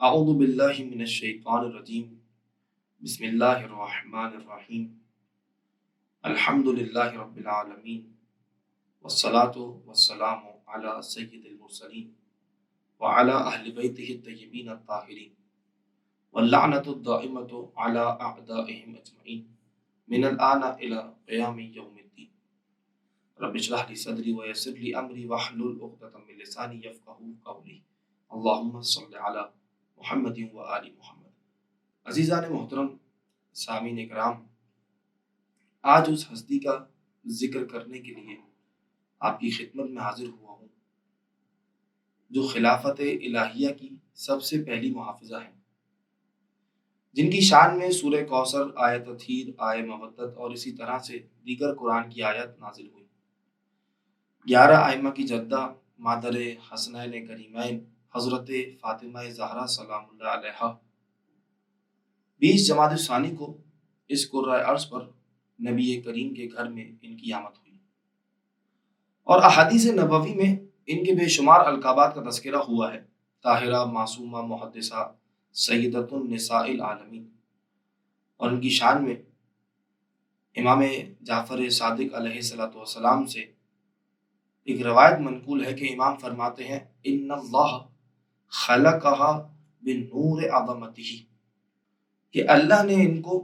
اعوذ باللہ من الشیطان الرجیم بسم اللہ الرحمن الرحیم الحمد للہ رب العالمین والصلاة والسلام علی سید المرسلین وعلی اہل بیتہ الطیبین الطاہرین واللعنۃ الدائمۃ علی اعدائہم اجمعین من الآن الی قیام یوم الدین رب اشرح لی صدری ویسر لی امری واحلل عقدۃ من لسانی یفقہوا قولی اللہم صل علی محمد و آل محمد۔ عزیزان محترم، سامعین کرام، آج اس ہستی کا ذکر کرنے کے لیے آپ کی خدمت میں حاضر ہوا ہوں جو خلافت الہیہ کی سب سے پہلی محافظہ ہیں، جن کی شان میں سورہ کوثر، آیت تطہیر، آیہ مودت اور اسی طرح سے دیگر قرآن کی آیات نازل ہوئی۔ 11 ائمہ کی جدہ مادر حسنین کریمین حضرت فاطمہ زہرا سلام اللہ علیہا 20 جمادی الثانی کو اس قرۂ ارض پر نبی کریم کے گھر میں ان کی آمد ہوئی، اور احادیث نبوی میں ان کے بے شمار القابات کا تذکرہ ہوا ہے: طاہرہ، معصومہ، محدثہ، سیدۃ النساء العالمین۔ اور ان کی شان میں امام جعفر صادق علیہ السلام سے ایک روایت منقول ہے کہ امام فرماتے ہیں: ان اللہ خلقہا بنور عظمتہ، کہ اللہ نے ان کو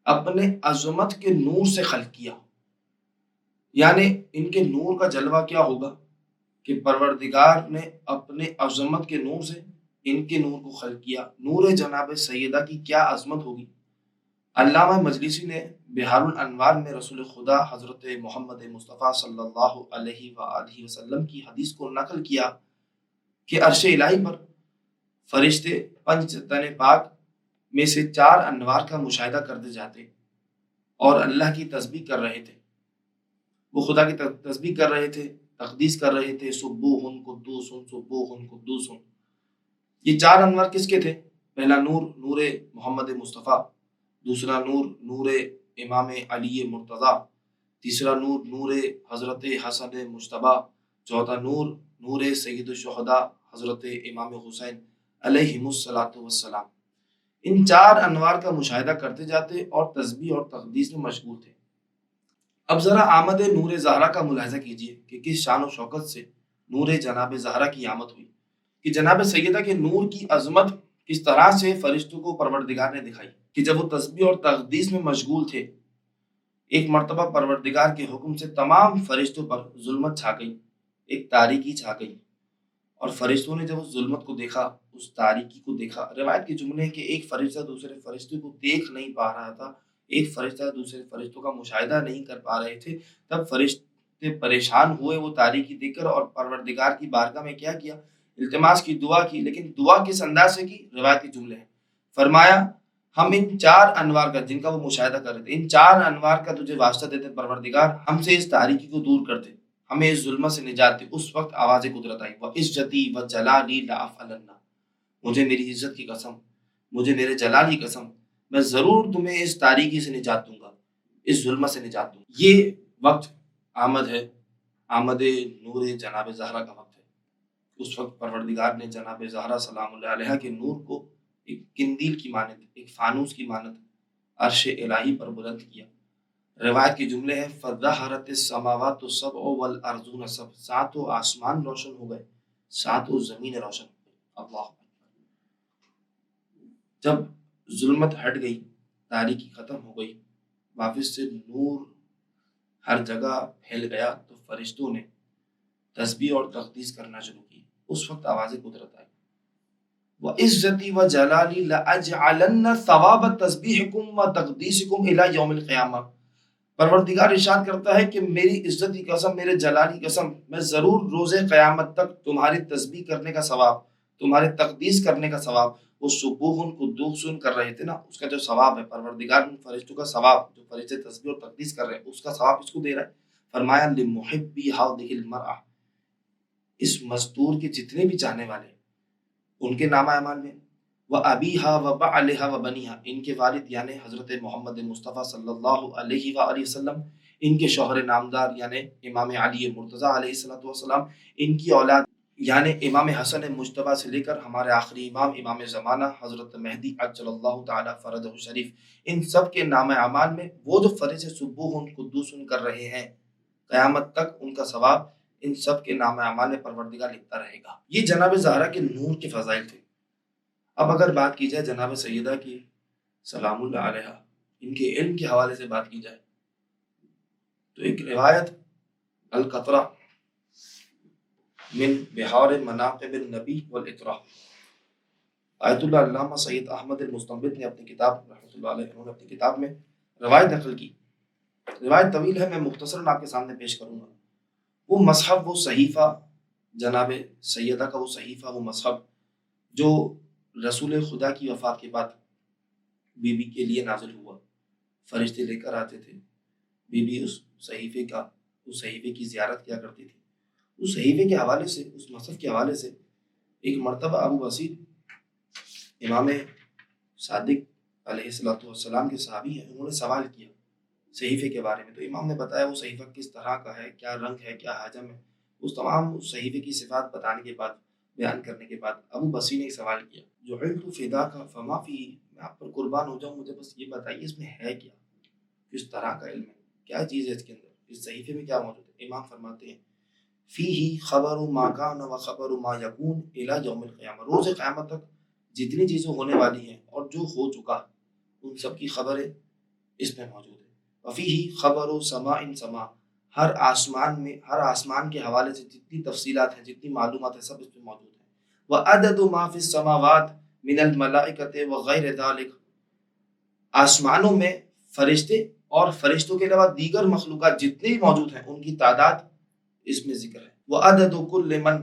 اپنے عظمت کے نور سے خلق کیا۔ یعنی ان کے نور کا جلوہ کیا ہوگا کہ پروردگار نے اپنے عظمت کے نور سے ان کے نور کو خلق کیا۔ نور جناب سیدہ کی کیا عظمت ہوگی۔ علامہ مجلسی نے بحار الانوار میں رسول خدا حضرت محمد مصطفیٰ صلی اللہ علیہ وآلہ وسلم کی حدیث کو نقل کیا کہ عرش الہی پر فرشتے پنج تن پاک میں سے 4 انوار کا مشاہدہ کرتے جاتے اور اللہ کی تسبیح کر رہے تھے۔ وہ خدا کی تسبیح کر رہے تھے، تقدیس کر رہے تھے، سبوح قدوس سبوح قدوس۔ یہ 4 انوار کس کے تھے؟ پہلا نور نور محمد مصطفیٰ، دوسرا نور نور امام علی مرتضیٰ، تیسرا نور نور حضرت حسن مجتبیٰ، چوتھا نور نور سید الشہداء حضرت امام حسین علیہم السلام۔ ان 4 انوار کا مشاہدہ کرتے جاتے اور تسبیح اور تقدیس میں مشغول تھے۔ اب ذرا آمد نور زہرا کا ملاحظہ کیجئے کہ کس شان و شوکت سے نور جناب زہرا کی آمد ہوئی، کہ جناب سیدہ کے نور کی عظمت کس طرح سے فرشتوں کو پروردگار نے دکھائی کہ جب وہ تسبیح اور تقدیس میں مشغول تھے، ایک مرتبہ پروردگار کے حکم سے تمام فرشتوں پر ظلمت چھا گئی، ایک تاریکی چھا گئی، اور فرشتوں نے جب اس ظلمت کو دیکھا، اس تاریکی کو دیکھا، روایت کے جملے ہیں کہ ایک فرشتہ دوسرے فرشتے کو دیکھ نہیں پا رہا تھا، ایک فرشتہ دوسرے فرشتوں کا مشاہدہ نہیں کر پا رہے تھے، تب فرشتے پریشان ہوئے وہ تاریکی دیکھ کر، اور پروردگار کی بارگاہ میں کیا کیا؟ التماس کی، دعا کی۔ لیکن دعا کس انداز سے کی؟ روایت کے جملے ہیں، فرمایا ہم ان 4 انوار کا، جن کا وہ مشاہدہ کر رہے تھے، ان 4 انوار کا تجھے واسطہ دیتے پروردگار، ہم سے اس تاریکی کو دور کر دے، ہمیں اس ظلمت سے نجات دے۔ اس وقت آواز قدرت آئی: وَعِزَّتِي وَجَلَالِي لَأَفْعَلَنَّ، مجھے میری عزت کی قسم، مجھے میرے جلال کی قسم، میں ضرور تمہیں اس تاریکی سے نجات دوں گا، اس ظلمت سے نجات دوں گا۔ یہ وقت آمد ہے، آمد نور جناب زہرا کا وقت ہے۔ اس وقت پروردگار نے جناب زہرا سلام اللہ علیہ کے نور کو ایک قندیل کی مانند، ایک فانوس کی مانند عرش الہی پر بلند کیا۔ روایت کے جملے ہیں: فَظَهَرَتِ السَّمَاوَاتُ السَّبْعُ وَالْأَرْضُونَ السَّبْعُ، 7 آسمان روشن ہو گئے، 7 زمین روشن ہو گئی۔ اللہ اکبر۔ جب ظلمت ہٹ گئی، تاریکی ختم ہو گئی، واپس سے نور ہر جگہ پھیل گیا، تو فرشتوں نے تسبیح اور تقدیس کرنا شروع کی۔ اس وقت آواز قدرت آئی: وَعِزَّتِي وَجَلَالِي لَأَجْعَلَنَّ ثَوَابَ تَسْبِيحِكُمْ وَتَقْدِيسِكُمْ إِلَى يَوْمِ الْقِيَامَةِ۔ پروردگار ارشاد کرتا ہے کہ میری عزت کی قسم، میرے جلال کی قسم، میں ضرور روز قیامت تک تمہاری تسبیح کرنے کا ثواب، تمہارے تقدیس کرنے کا ثواب، وہ سبوح قدوس کر رہے تھے نا، اس کا جو ثواب ہے، پروردگار ان فرشتوں کا ثواب، جو فرشتے تسبیح اور تقدیس کر رہے ہیں، اس کا ثواب اس کو دے رہا ہے۔ فرمایا لِمُحِبِّي هَذِهِ الْمَرْأَةِ، اس مستور کے جتنے بھی چاہنے والے ان کے نامہ اعمال میں، وَأَبِيهَا وَبَعْلِهَا وَبَنِيهَا، ان کے والد یعنی حضرت محمد مصطفیٰ صلی اللہ علیہ وآلہ وسلم، ان کے شوہر نامدار یعنی امام علی مرتضیٰ علیہ السلام، ان کی اولاد یعنی امام حسن مجتبیٰ سے لے کر ہمارے آخری امام امام زمانہ حضرت مہدی عجل اللہ تعالیٰ فرجہ شریف، ان سب کے نام اعمال میں وہ جو فرض سبوح قدوس کر رہے ہیں، قیامت تک ان کا ثواب ان سب کے نام اعمال میں پروردگار لکھتا رہے گا۔ یہ جناب زہرا کے نور کے فضائل تھے۔ اب اگر بات کی جائے جناب سیدہ کی سلام اللہ علیہا، ان کے علم کے حوالے سے بات کی جائے تو ایک روایت القطرہ من بحار مناقب النبی والاطراء، آیت اللہ علامہ سید احمد المستنبط نے اپنی کتاب رحمۃ اللہ علیہ انہوں نے اپنی کتاب میں روایت نقل کی۔ روایت طویل ہے، میں مختصراً آپ کے سامنے پیش کروں گا۔ وہ مصحف، وہ صحیفہ، جناب سیدہ کا وہ صحیفہ، وہ مصحف جو رسول خدا کی وفات کے بعد بی بی کے لیے نازل ہوا، فرشتے لے کر آتے تھے، بی بی اس صحیفے کی زیارت کیا کرتی تھی۔ اس صحیفے کے حوالے سے، اس مصحف کے حوالے سے ایک مرتبہ ابو بصیر امام صادق علیہ السلام کے صحابی ہیں، انہوں نے سوال کیا صحیفے کے بارے میں، تو امام نے بتایا وہ صحیفہ کس طرح کا ہے، کیا رنگ ہے، کیا حجم ہے۔ اس تمام صحیفے کی صفات بتانے کے بعد، بیان کرنے کے بعد، ابو بصیر نے ایک سوال کیا، جعلت فداک فما فیہ، میں آپ پر قربان ہو جاؤں، مجھے بس یہ بتائیے اس میں ہے کیا، کس طرح کا علم ہے، کیا چیز ہے اس کے اندر، اس صحیفے میں کیا موجود ہے۔ امام فرماتے ہیں فیہ خبر ما کان و خبر ما یکون الی یوم القیامہ، روز قیامت تک جتنی چیزیں ہونے والی ہیں اور جو ہو چکا ان سب کی خبریں اس میں موجود ہے۔ وفیہ خبر سماء سماء، ہر آسمان کے حوالے سے جتنی تفصیلات ہیں، جتنی معلومات ہیں، سب اس میں موجود ہیں۔ وعدد ما فی السماوات من الملائکۃ وغیر ذلک، آسمانوں میں فرشتے اور فرشتوں کے علاوہ دیگر مخلوقات جتنے بھی موجود ہیں ان کی تعداد اس میں ذکر ہے۔ وعدد کل من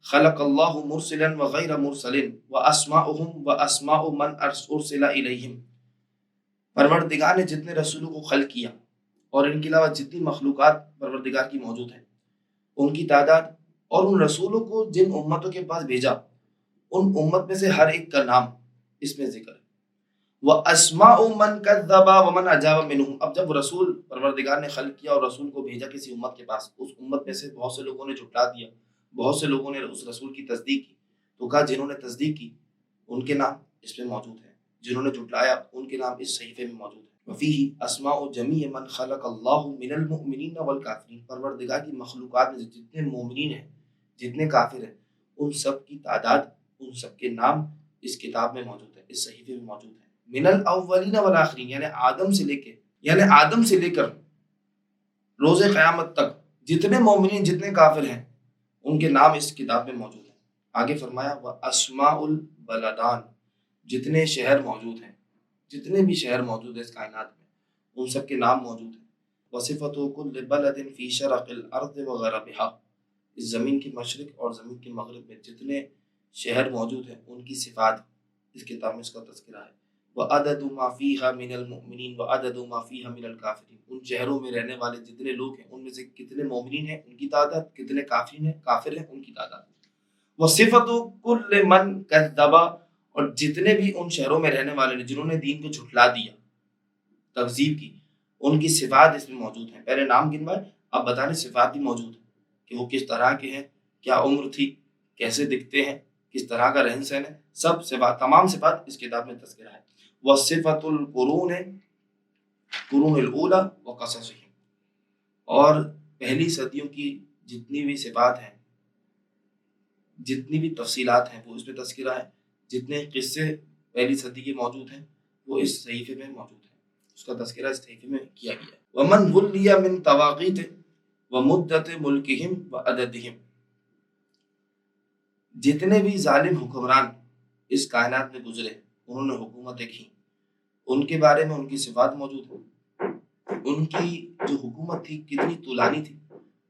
خلق اللہ مرسلا وغیر مرسل واسماؤہم واسماء من ارسل الیہم، پروردگار نے جتنے رسولوں کو خلق کیا اور ان کے علاوہ جتنی مخلوقات پروردگار کی موجود ہیں ان کی تعداد، اور ان رسولوں کو جن امتوں کے پاس بھیجا ان امت میں سے ہر ایک کا نام اس میں ذکر ہے۔ وَأَسْمَاءُ مَنْ كَذَّبَ وَمَنْ أَجَابَ مِنْهُمْ، اب جب رسول پروردگار نے خلق کیا اور رسول کو بھیجا کسی امت کے پاس، اس امت میں سے بہت سے لوگوں نے جھٹلا دیا، بہت سے لوگوں نے اس رسول کی تصدیق کی، تو کہا جنہوں نے تصدیق کی ان کے نام اس میں موجود ہیں، جنہوں نے جھٹلایا ان کے نام اس صحیفے میں موجود ہیں۔ وَفِيهِ أَسْمَاءُ جَمِيعِ مَنْ خَلَقَ اللَّهُ مِنَ الْمُؤْمِنِينَ وَالْكَافِرِينَ، پروردگار کی مخلوقات میں جتنے مومنین ہیں، جتنے کافر ہیں، ان سب کی تعداد، ان سب کے نام اس کتاب میں موجود ہے، اس صحیفے میں موجود ہے۔ من الاولین والآخرین، یعنی آدم سے لے کر روز قیامت تک جتنے مومنین، جتنے کافر ہیں، ان کے نام اس کتاب میں موجود ہیں۔ آگے فرمایا واسماء البلدان، جتنے شہر موجود ہیں، جتنے بھی شہر موجود ہیں اس کائنات میں، ان سب کے نام موجود ہیں۔ وصفۃ کل بلد فی شرق الارض وغربها، اس زمین کے مشرق اور زمین کے مغرب میں جتنے شہر موجود ہیں ان کی صفات اس کتاب میں اس کا تذکرہ ہے۔ وعدد ما فیہا من المؤمنین وعدد ما فیہا من الکافرین، ان شہروں میں رہنے والے جتنے لوگ ہیں ان میں سے کتنے مومنین ہیں ان کی تعداد، کتنے کافر ہیں ان کی تعداد۔ وصفۃ کل من کذب، اور جتنے بھی ان شہروں میں رہنے والے جنہوں نے دین کو جھٹلا دیا، تکذیب کی، ان کی صفات اس میں موجود ہیں۔ پہلے نام گنوائے، اب بتا رہے صفات بھی موجود ہیں کہ وہ کس طرح کے ہیں، کیا عمر تھی، کیسے دکھتے ہیں، کس طرح کا رہن سہن ہے، سب صفات، تمام صفات اس کتاب میں تذکرہ ہے۔ وصفۃ القرون قرون الاولی وقصصہم، اور پہلی صدیوں کی جتنی بھی صفات ہیں، جتنی بھی تفصیلات ہیں وہ اس میں تذکرہ ہے، جتنے قصے پہلی صدی کے موجود ہیں وہ اس صحیفے میں موجود ہیں، اس کا تذکرہ اس صحیفے میں کیا گیا ہے۔ ومن ولی من تواقیت ومدت ملکہم وعددہم، جتنے بھی ظالم حکمران اس کائنات میں گزرے، انہوں نے حکومتیں کی، ان کے بارے میں ان کی صفات موجود ہیں، ان کی جو حکومت تھی کتنی طولانی تھی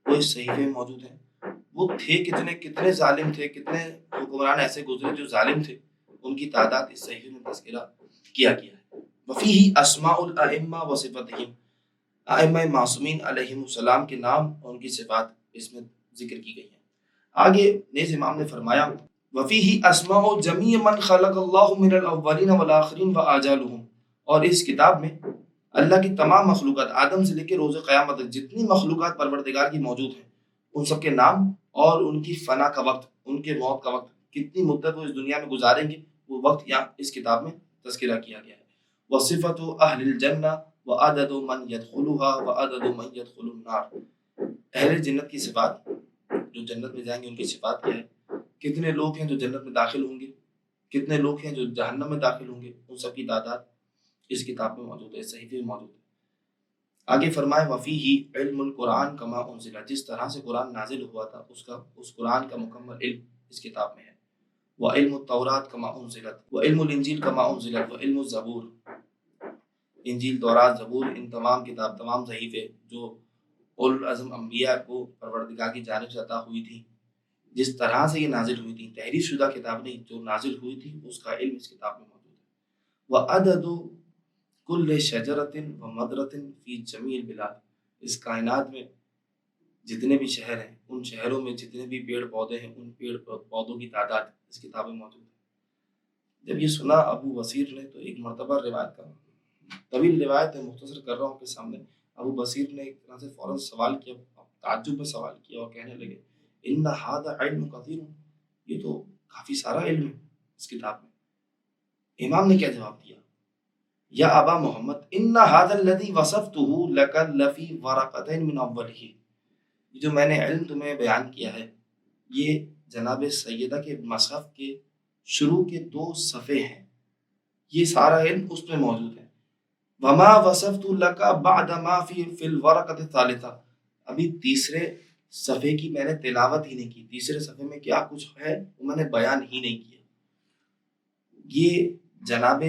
وہ اس صحیفے میں موجود ہے، وہ تھے کتنے ظالم تھے، کتنے حکمران ایسے گزرے جو ظالم تھے، ان کی تعداد اس صحیفے میں تذکرہ کیا گیا ہے۔ وفیہ اسماء الائمہ وصفاتہم، ائمہ معصومین علیہم السلام کے نام اور ان کی صفات اس میں ذکر کی گئی ہیں۔ آگے نیز امام نے فرمایا وفیہ اسماء جمیع من خلق اللہ من الاولین والآخرین وآجالہم، اور اس کتاب میں اللہ کی تمام مخلوقات، آدم سے لے کے روز قیامت تک جتنی مخلوقات پروردگار کی موجود ہیں ان سب کے نام اور ان کی فنا کا وقت، ان کے موت کا وقت، کتنی مدت وہ اس دنیا میں گزاریں گے، وہ وقت یہاں اس کتاب میں تذکرہ کیا گیا ہے۔ وصفت اہل الجنہ وعدد من يدخلها وعدد من يدخل النار، اہل جنت کی صفات، جو جنت میں جائیں گے ان کی صفات کیا ہے، کتنے لوگ ہیں جو جنت میں داخل ہوں گے، کتنے لوگ ہیں جو جہنم میں داخل ہوں گے، ان سب کی تعداد اس کتاب میں موجود ہے، اس صحیفے میں موجود ہے۔ آگے فرمائے وفیہ علم القرآن کما انزل، جس طرح سے قرآن نازل ہوا تھا اس قرآن کا مکمل علم اس کتاب میں ہے۔ وعلم التوراۃ کما انزلت وعلم الانجیل کما انزلت وعلم الزبور، انجیل، تورات، زبور، ان تمام کتاب، تمام صحیفے جو اولو العزم انبیاء کو پروردگار کی جانب سے عطا ہوئی تھی، جس طرح سے یہ نازل ہوئی تھی، تحریر شدہ کتاب نہیں، جو نازل ہوئی تھی اس کا علم اس کتاب میں موجود ہے۔ وعدد کل شجرۃ ومدرۃ فی جمیع البلاد، اس کائنات میں جتنے بھی شہر ہیں، ان شہروں میں جتنے بھی پیڑ پودے ہیں، ان پیڑ پودوں کی تعداد اس کتاب میں موجود ہے۔ جب یہ سنا ابو بصیر نے تو ایک مرتبہ روایت کا طویل روایت ہے، مختصر کر رہا ہوں آپ کے سامنے، ابو بصیر نے ایک طرح سے فوراً سوال کیا، تعجب میں سوال کیا اور کہنے لگے ان ھذا علم کثیر، یہ تو کافی سارا علم ہے اس کتاب میں۔ امام نے کیا جواب دیا؟ یا ابا محمد ان ھذا الذی وصفتہ لک لفی ورقتین من اولہ، یہ جو میں نے علم تمہیں بیان کیا ہے یہ جناب سیدہ کے مصحف کے شروع کے 2 صفحے ہیں، یہ سارا علم اس میں موجود ہے۔ وما وصفت لک بعد ما فی الورقۃ الثالثہ، ابھی تیسرے صفحے کی میں نے تلاوت ہی نہیں کی، تیسرے صفحے میں کیا کچھ ہے وہ میں نے بیان ہی نہیں کیا۔ یہ جناب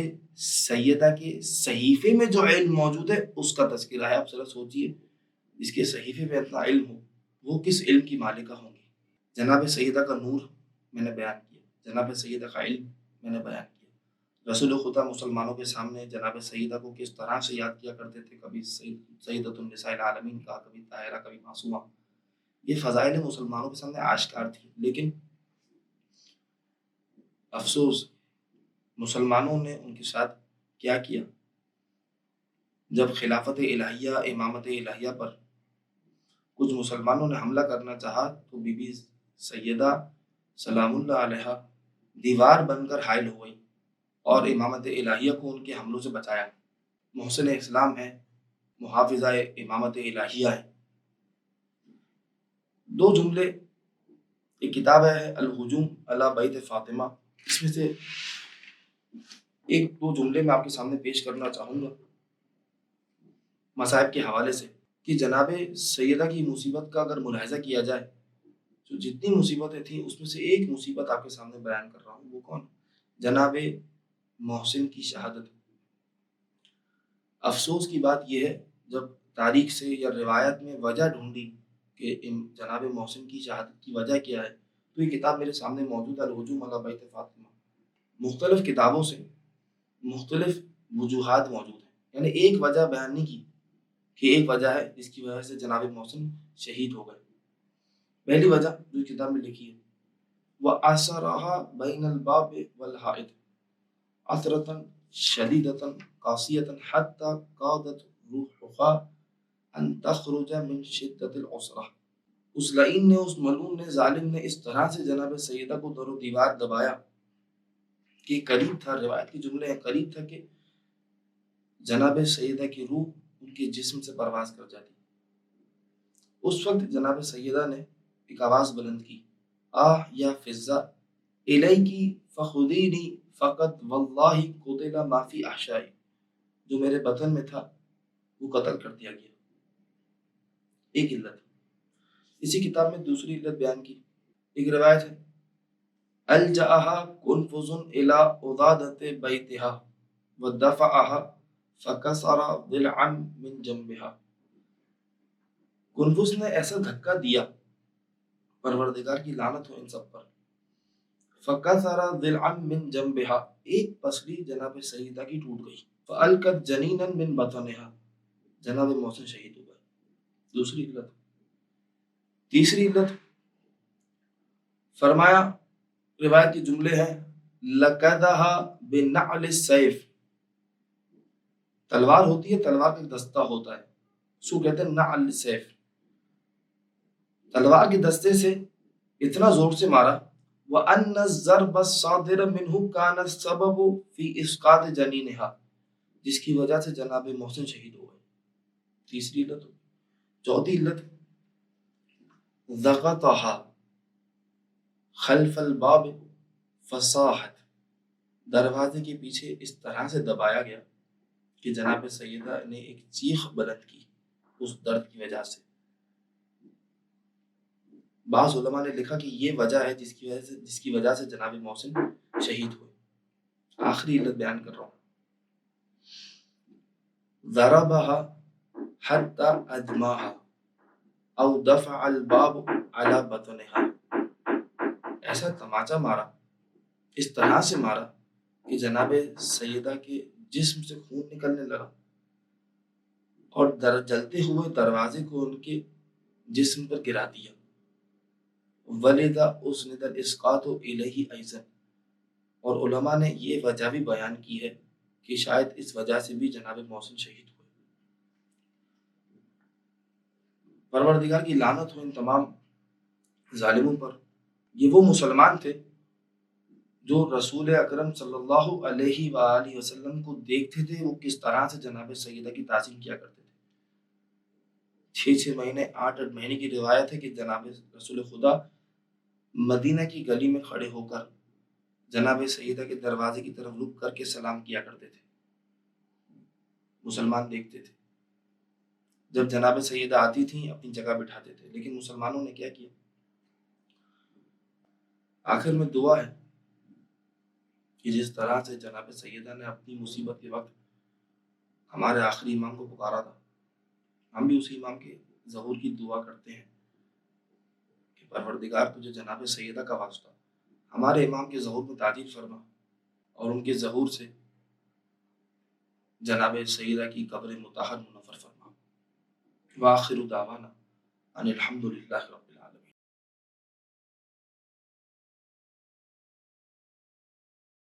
سیدہ کے صحیفے میں جو علم موجود ہے اس کا تذکرہ ہے۔ آپ ذرا سوچئے، اس کے صحیفے میں اتنا علم ہو، وہ کس علم کی مالکہ ہوں گی؟ جناب سیدہ کا نور میں نے بیان کیا، جناب سیدہ کا علم میں نے بیان کیا۔ رسول خدا مسلمانوں کے سامنے جناب سیدہ کو کس طرح سے یاد کیا کرتے تھے، کبھی سیدۃ النساء العالمین کہا، کبھی طاہرہ، کبھی معصومہ، یہ فضائل مسلمانوں کے سامنے آشکار تھی۔ لیکن افسوس مسلمانوں نے ان کے ساتھ کیا کیا، جب خلافت الہیہ، امامت الہیہ پر کچھ مسلمانوں نے حملہ کرنا چاہا تو بی بی سیدہ سلام اللہ علیہ دیوار بن کر حائل ہو گئی اور امامت الہیہ کو ان کے حملوں سے بچایا۔ محسن اسلام ہے، محافظہ امامت الہیہ ہے۔ 2 جملے، ایک کتاب ہے الہجوم علی بیت فاطمہ، اس میں سے 1-2 جملے میں آپ کے سامنے پیش کرنا چاہوں گا مصائب کے حوالے سے، کہ جناب سیدہ کی مصیبت کا اگر ملاحظہ کیا جائے تو جتنی مصیبتیں تھیں اس میں سے ایک مصیبت آپ کے سامنے بیان کر رہا ہوں، وہ کون؟ جناب محسن کی شہادت۔ افسوس کی بات یہ ہے، جب تاریخ سے یا روایت میں وجہ ڈھونڈی کہ جناب محسن کی شہادت کی وجہ کیا ہے، تو یہ کتاب میرے سامنے موجود ہے، الہجوم علی بیت فاطمہ۔ مختلف کتابوں سے مختلف وجوہات موجود ہیں، یعنی ایک وجہ بیان نہیں کی کہ ایک وجہ ہے جس کی وجہ سے جناب محسن شہید ہو گئے۔ پہلی وجہ جو کتاب میں لکھی ہے، وَأَسَرَهَا بَيْنَ الْبَابِ وَالْحَائِطِ عَثْرَةً شَدِيدَةً قَاسِيَةً حَتَّى كَادَتْ رُوحُهَا أَن تَخْرُجَ مِنْ شِدَّةِ الْعُسْرَةِ، اس لعین نے، اس ملعون نے، ظالم نے اس طرح سے جناب سیدہ کو در و دیوار دبایا کہ قریب تھا، روایت کے جملے ہیں، قریب تھا کہ جناب سیدہ کی روح ان کے جسم سے پرواز کر جاتی۔ اس وقت جناب سیدہ نے ایک آواز بلند کی، آہ یا فضہ الیکی فخذینی فقط واللہ قتل ما فی احشائی، جو میرے بطن میں تھا وہ قتل کر دیا گیا۔ ایک علت۔ اسی کتاب میں دوسری علت بیان کی، ایک روایت ہے، الجأها کنفذ الی عضادۃ بیتها ودفعها فکسر ضلعا من جنبها، کنفذ نے ایسا دھکا دیا، پروردگار کی لعنت ہو ان سب پر، فکسر ضلعا من جنبها، ایک پسلی جناب سیدہ کی ٹوٹ گئی، فالقت جنینا من بطنها، جناب محسن شہید ہو گئے۔ دوسری علت۔ تیسری علت فرمایا، روایت کے جملے ہیں، لقدها بنعل السیف، تلوار ہوتی ہے، تلوار کا ایک دستہ ہوتا ہے، اس کو کہتے ہیں نعل السیف، تلوار کے دستے سے اتنا زور سے مارا وَأَنَّ الضَّرْبَ الصَّادِرَ مِنْهُ كَانَ السَّبَبُ فِي إِسْقَاطِ جَنِينِهَا، جس کی وجہ سے جناب محسن شہید ہو گئے. تیسری علت. چوتھی علت ضغطها خلف الباب فصاحت، دروازے کے پیچھے اس طرح سے دبایا گیا کہ جناب سیدہ نے ایک چیخ بلند کی اس درد کی وجہ سے. بعض علماء نے لکھا کہ یہ وجہ ہے جس کی وجہ سے جناب محسن شہید ہوئے. آخری علت بیان کر رہا ہوں. ضربها حتى ادماها او دفع الباب على بطنها، ایسا تماچا مارا، اس طرح سے مارا کہ جناب سیدہ کے جسم سے خون نکلنے لگا اور جلتے ہوئے دروازے کو ان کے جسم پر گرا دیا. وَلِذَا أُسْنِدَ الْإِسْقَاطُ إِلَيْهِ أَيْضًا، اور علماء نے یہ وجہ بھی بیان کی ہے کہ شاید اس وجہ سے بھی جناب محسن شہید ہوئے. پروردگار کی لعنت ہو ان تمام ظالموں پر. یہ وہ مسلمان تھے جو رسول اکرم صلی اللہ علیہ وآلہ وسلم کو دیکھتے تھے وہ کس طرح سے جناب سیدہ کی تعظیم کیا کرتے تھے. 6 مہینے 8 مہینے کی روایت ہے کہ جناب رسول خدا مدینہ کی گلی میں کھڑے ہو کر جناب سیدہ کے دروازے کی طرف رک کر کے سلام کیا کرتے تھے. مسلمان دیکھتے تھے، جب جناب سیدہ آتی تھیں اپنی جگہ بٹھاتے تھے. لیکن مسلمانوں نے کیا کیا؟ آخر میں دعا ہے کہ جس طرح سے جناب سیدہ نے اپنی مصیبت کے وقت ہمارے آخری امام کو پکارا تھا، ہم بھی اسی امام کے ظہور کی دعا کرتے ہیں کہ پروردگار تجھے جناب سیدہ کا واسطہ ہمارے امام کے ظہور میں تعجیل فرما اور ان کے ظہور سے جناب سیدہ کی قبر مطہر منور فرما. وآخر دعوانا ان الحمد للہ رب العالمین.